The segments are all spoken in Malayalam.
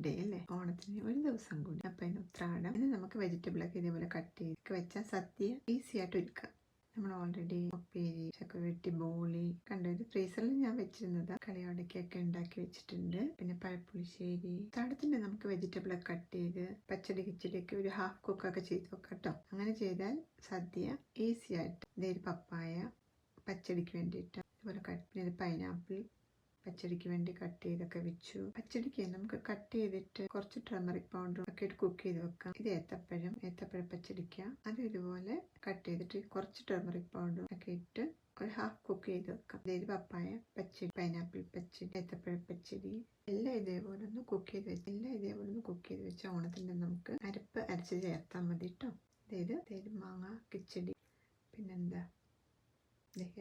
ഡേ അല്ലേ, ഓണത്തിന് ഒരു ദിവസം കൂടി. അപ്പം അതിന് ഉത്രാടം. ഇനി നമുക്ക് വെജിറ്റബിളൊക്കെ ഇതേപോലെ കട്ട് ചെയ്ത് വെച്ചാൽ സദ്യ ഈസി ആയിട്ട് ഒരുക്കാം. നമ്മൾ ഓൾറെഡി ഉപ്പേരി, ചക്കവെട്ടി, ബോളി കണ്ടു. ഇത് ഫ്രീസറിൽ ഞാൻ വെച്ചിരുന്നത്. കളിയോടക്കൊക്കെ ഉണ്ടാക്കി വെച്ചിട്ടുണ്ട്. പിന്നെ പഴപ്പുളിശ്ശേരി. ഉത്രാടത്തിന് നമുക്ക് വെജിറ്റബിളൊക്കെ കട്ട് ചെയ്ത് പച്ചടി കിച്ചടിയൊക്കെ ഒരു ഹാഫ് കുക്കൊക്കെ ചെയ്ത് വെക്കാം കേട്ടോ. അങ്ങനെ ചെയ്താൽ സദ്യ ഈസി ആയിട്ട്. ഇതൊരു പപ്പായ പച്ചടിക്ക് വേണ്ടിയിട്ട് അതുപോലെ കട്ട്. പിന്നെ പൈനാപ്പിൾ പച്ചടിക്ക് വേണ്ടി കട്ട് ചെയ്തൊക്കെ വെച്ചു. പച്ചടിക്ക് നമുക്ക് കട്ട് ചെയ്തിട്ട് കുറച്ച് ടർമറിക് പൗഡർ ഒക്കെ ഇട്ട് കുക്ക് ചെയ്ത് വെക്കാം. ഇത് ഏത്തപ്പഴ പച്ചടിക്ക. അത് ഇതുപോലെ കട്ട് ചെയ്തിട്ട് കുറച്ച് ടർമറിക് പൗഡർ ഒക്കെ ഇട്ട് ഒരു ഹാഫ് കുക്ക് ചെയ്ത് വെക്കാം. അതായത് പപ്പായ പച്ചടി, പൈനാപ്പിൾ പച്ചടി, ഏത്തപ്പഴ പച്ചടി എല്ലാം ഇതേപോലെ ഒന്ന് കുക്ക് ചെയ്ത് വെച്ചാൽ ഓണത്തിന് നമുക്ക് അരപ്പ് അരച്ച് ചേർത്താൽ മതി കേട്ടോ. അതായത് മാങ്ങ കിച്ചടി, പിന്നെന്താ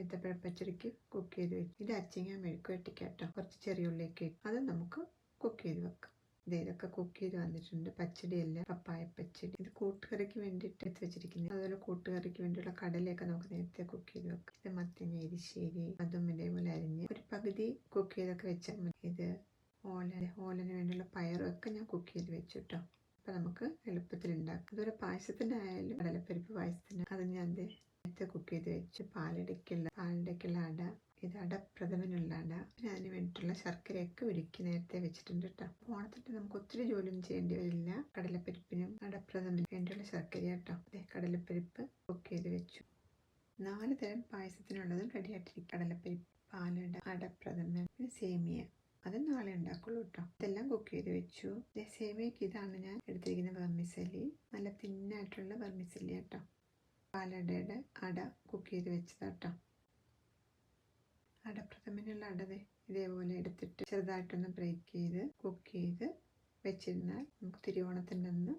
ഏത്തപ്പഴ പച്ചടിക്ക് കുക്ക് ചെയ്ത് വെച്ചു. ഇത് അച്ചിങ്ങ മെഴുക്ക് വെട്ടിക്കാട്ടോ. കുറച്ച് ചെറിയ ഉള്ളിയൊക്കെ ഇട്ട് അത് നമുക്ക് കുക്ക് ചെയ്ത് വെക്കാം. ഇതൊക്കെ കുക്ക് ചെയ്ത് വന്നിട്ടുണ്ട്. പച്ചടിയല്ല, പപ്പായ പച്ചടി. ഇത് കൂട്ടുകറിക്ക് വേണ്ടിയിട്ട് എടുത്ത് വെച്ചിരിക്കുന്നത്. അതുപോലെ കൂട്ടുകറിക്ക് വേണ്ടിയുള്ള കടലയൊക്കെ നമുക്ക് നേരത്തെ കുക്ക് ചെയ്ത് വെക്കാം. ഇത് മത്തങ്ങ എരിശ്ശേരി, അതും ഇതേപോലെ അരിഞ്ഞ് ഒരു പകുതി കുക്ക് ചെയ്തൊക്കെ വെച്ചാൽ മതി. ഇത് ഓലന് വേണ്ടിയുള്ള പയറും ഒക്കെ ഞാൻ കുക്ക് ചെയ്ത് വെച്ചു കേട്ടോ. അപ്പം നമുക്ക് എളുപ്പത്തിൽ ഉണ്ടാക്കാം. അതുപോലെ പായസത്തിൻ്റെ ആയാലും കടലപ്പരിപ്പ് പായസത്തിന് അത് ഞാൻ നേരത്തെ കുക്ക് ചെയ്ത് വെച്ച് പാലടയ്ക്കുള്ള അട. ഇത് അടപ്രഥമനുള്ള അട. പിന്നെ അതിന് വേണ്ടിയിട്ടുള്ള ശർക്കരയൊക്കെ ഉരുക്കി നേരത്തെ വെച്ചിട്ടുണ്ട് കേട്ടോ. ഓണത്തിന് നമുക്ക് ഒത്തിരി ജോലിയൊന്നും ചെയ്യേണ്ടി വരില്ല. കടലപ്പരിപ്പിനും അടപ്രഥമനും വേണ്ടിയുള്ള ശർക്കര കേട്ടോ. കടലപ്പരിപ്പ് കുക്ക് ചെയ്ത് വെച്ചു. 4 തരം പായസത്തിനുള്ളതും റെഡിയായിട്ടിരിക്കും. കടലപ്പരിപ്പ്, പാലട, അടപ്രഥമൻ, പിന്നെ സേമിയ. അത് നാളെ ഉണ്ടാക്കുള്ളൂ കേട്ടോ. ഇതെല്ലാം കുക്ക് ചെയ്ത് വെച്ചു. സേമിയക്ക് ഇതാണ് ഞാൻ എടുത്തിരിക്കുന്ന വെർമിസെല്ലി. നല്ല തിന്നായിട്ടുള്ള വെർമിസെല്ലി കേട്ടോ. പാലടയുടെ അട കുക്ക് ചെയ്ത് വെച്ചതാട്ടോ. അടപ്രഥമനുള്ള അട ഇതേപോലെ എടുത്തിട്ട് ചെറുതായിട്ടൊന്ന് ബ്രേക്ക് ചെയ്ത് കുക്ക് ചെയ്ത് വെച്ചിരുന്നാൽ നമുക്ക് തിരുവോണത്തിൻ്റെ അന്ന്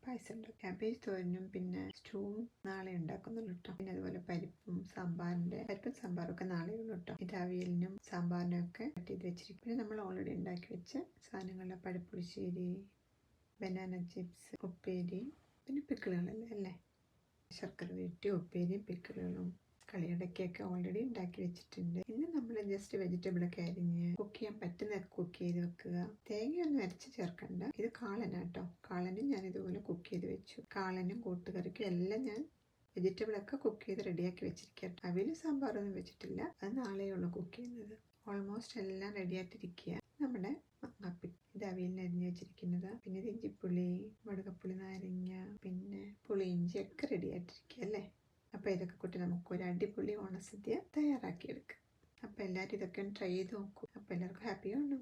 പായസം ഉണ്ടാക്കും. ക്യാബേജ് തോരനും പിന്നെ സ്റ്റൂവും നാളെ ഉണ്ടാക്കുന്നുള്ളൂ കേട്ടോ. പിന്നെ അതുപോലെ പരിപ്പും സാമ്പാറും ഒക്കെ നാളെ ഉള്ളൂ കേട്ടോ. ഇത് അവിയലിനും സാമ്പാറിനും ഒക്കെ കട്ട് ചെയ്ത് വെച്ചിരിക്കും. പിന്നെ നമ്മൾ ഓൾറെഡി ഉണ്ടാക്കി വെച്ച സാധനങ്ങളുടെ പഴപ്പുളിശ്ശേരി, ബനാന ചിപ്സ്, ഉപ്പേരി, പിന്നെ പിക്കിളുകളല്ലേ അല്ലേ. ശർക്കര വരട്ടി, ഉപ്പേരിയും പിക്കിളുകളും കളിയടക്കൊക്കെ ഓൾറെഡി ഉണ്ടാക്കി വെച്ചിട്ടുണ്ട്. ഇന്ന് നമ്മൾ ജസ്റ്റ് വെജിറ്റബിളൊക്കെ അരിഞ്ഞ് കുക്ക് ചെയ്യാൻ പറ്റുന്നതൊക്കെ കുക്ക് ചെയ്ത് വെക്കുക. തേങ്ങയൊന്നും അരച്ച് ചേർക്കണ്ട. ഇത് കാളനാട്ടോ. കാളനും ഞാൻ ഇതുപോലെ കുക്ക് ചെയ്ത് വെച്ചു. കാളനും കൂട്ടുകറിക്കും എല്ലാം ഞാൻ വെജിറ്റബിളൊക്കെ കുക്ക് ചെയ്ത് റെഡിയാക്കി വെച്ചിരിക്കട്ടെ. അവിയലും സാമ്പാറൊന്നും വെച്ചിട്ടില്ല. അത് നാളെയുള്ളൂ കുക്ക് ചെയ്യുന്നത്. ഓൾമോസ്റ്റ് എല്ലാം റെഡിയായിട്ടിരിക്കുക. നമ്മുടെ മാങ്ങാപ്പിൽ ഇത് അവിയലിന് അരിഞ്ഞ് വെച്ചിരിക്കുന്നത്. പിന്നെ ഇത് ഇഞ്ചിപ്പുളി, മുളകപ്പുളി, നാരങ്ങ, പിന്നെ പുളിയിഞ്ചി ഒക്കെ റെഡിയായിട്ടിരിക്കുക അല്ലേ. അപ്പോൾ ഇതൊക്കെ കൂട്ടി നമുക്കൊരു അടിപൊളി ഓണസദ്യ തയ്യാറാക്കിയെടുക്കാം. അപ്പോൾ എല്ലാവരും ഇതൊക്കെ ഒന്ന് ട്രൈ ചെയ്ത് നോക്കൂ. അപ്പോൾ എല്ലാവർക്കും ഹാപ്പി ഓണം.